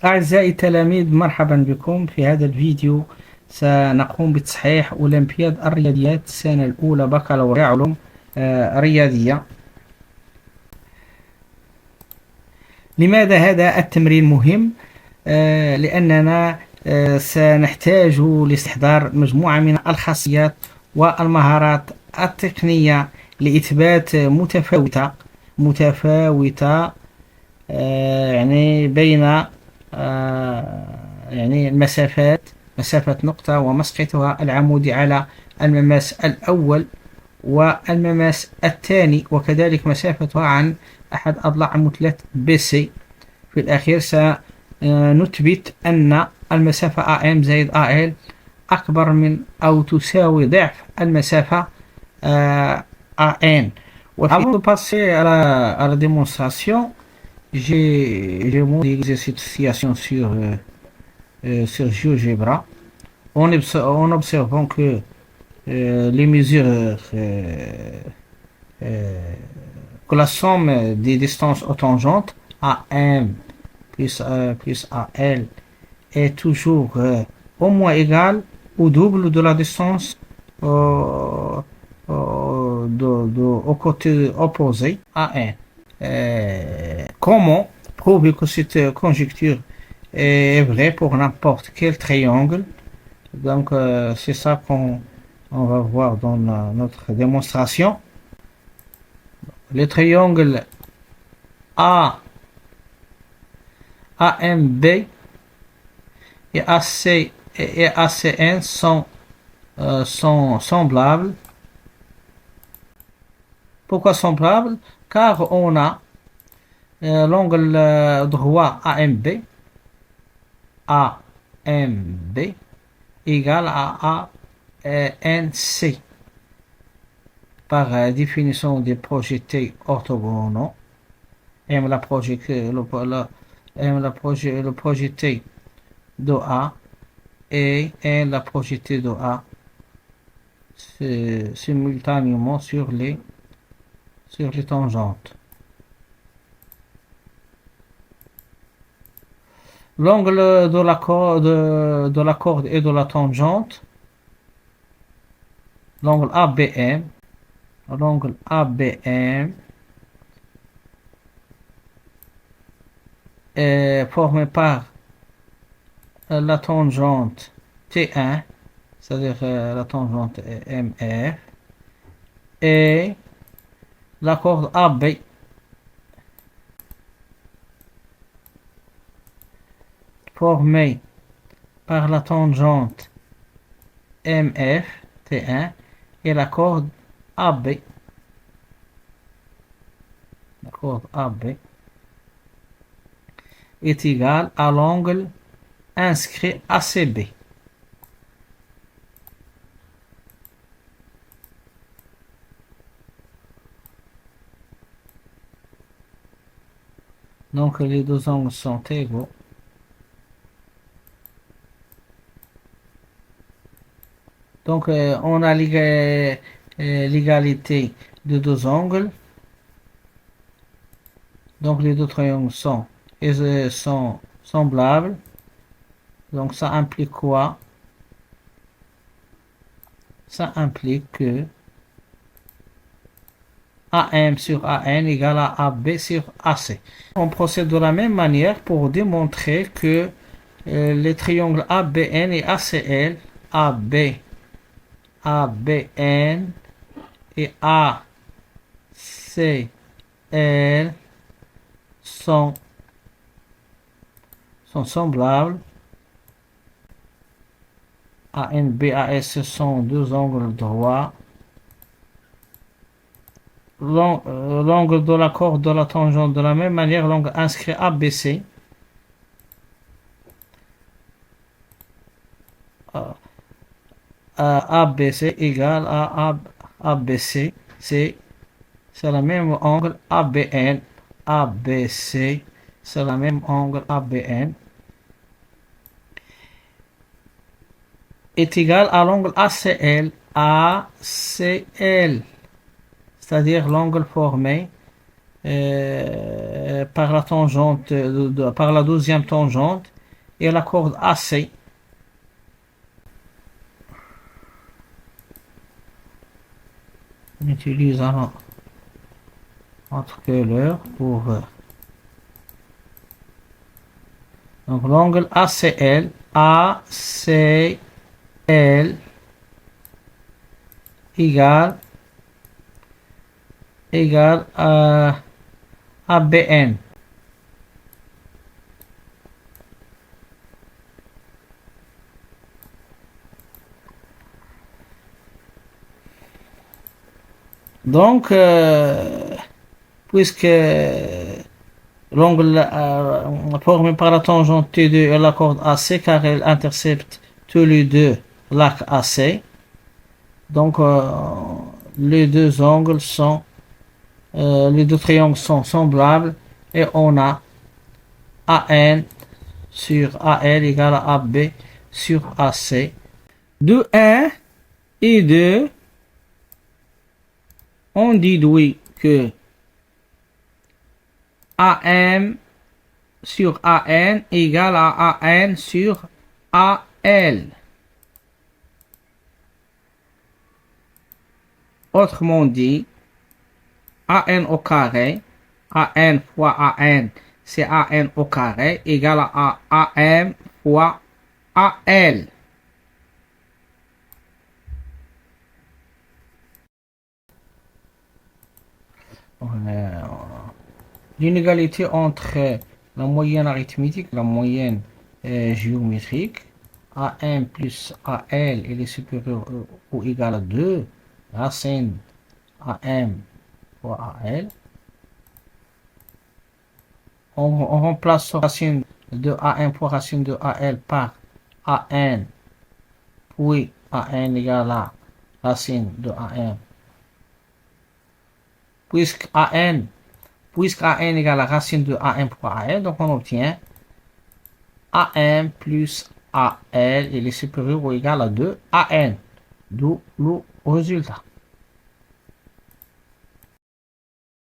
أعزائي التلاميذ، مرحبا بكم. في هذا الفيديو سنقوم بتصحيح أولمبياد الرياضيات السنة الأولى بكالوريا علوم رياضية. لماذا هذا التمرين مهم؟ لأننا سنحتاج لاستحضار مجموعة من الخاصيات والمهارات التقنية لإثبات متفاوتة يعني بين يعني المسافات، مسافة نقطة ومسقطها العمودي على المماس الأول والمماس الثاني، وكذلك مسافتها عن أحد أضلاع مثلث بي سي. في الأخير سنثبت أن المسافة AM زائد AL أكبر من أو تساوي ضعف المسافة AN. Avant de passer à la démonstration, j'ai monté des exercices sur GeoGebra en observant que les mesures, que la somme des distances aux tangentes AM plus AL est toujours au moins égale au double de la distance au côté opposé AN. Comment prouver que cette conjecture est vraie pour n'importe quel triangle? Donc, c'est ça qu'on va voir dans notre démonstration. Les triangles AMB et ACN sont semblables. Pourquoi semblables? Car on a l'angle droit AMB égale à ANC par définition des projetés orthogonaux. Le projeté de A et la projetée de A simultanément sur les tangentes. L'angle de la corde et de la tangente, l'angle ABM est formé par la tangente T1, c'est-à-dire la tangente MF, et la corde AB formée par la tangente MF T1 et la corde AB. La corde AB est égale à l'angle inscrit ACB. Donc les deux angles sont égaux. Donc on a l'égalité de deux angles. Donc les deux triangles sont semblables. Donc ça implique quoi? Ça implique que AM sur AN égale à AB sur AC. On procède de la même manière pour démontrer que les triangles ABN et ACL, ABN et ACL sont semblables. ANB et AS sont deux angles droits. L'angle de la corde de la tangente de la même manière, l'angle inscrit ABC ABC égale à ABC, c'est le même angle ABN, ABC, c'est le même angle ABN, est égal à l'angle ACL, c'est-à-dire l'angle formé par la tangente, par la 12e tangente, et la corde AC. On utilise alors notre Euler pour donc l'angle ACL égale à ABN. Donc, puisque l'angle formé par la tangente T2 et la corde AC, car elle intercepte tous les deux l'arc AC, donc les deux angles sont, les deux triangles sont semblables, et on a AN sur AL égale à AB sur AC. De 1 et 2, on déduit que AM sur AN égale à AN sur AL. Autrement dit, AN au carré, AN fois AN, c'est AN au carré, égale à AM fois AL. L'inégalité entre la moyenne arithmétique et la moyenne géométrique, AM plus AL est supérieur ou égal à 2, racine AM fois AL. On remplace racine de AM fois racine de AL par AN, puis AN égale à racine de AM. Puisque AN égale à racine de AM fois AL, donc on obtient AM plus AL, il est supérieur ou égal à 2 AN, d'où le résultat.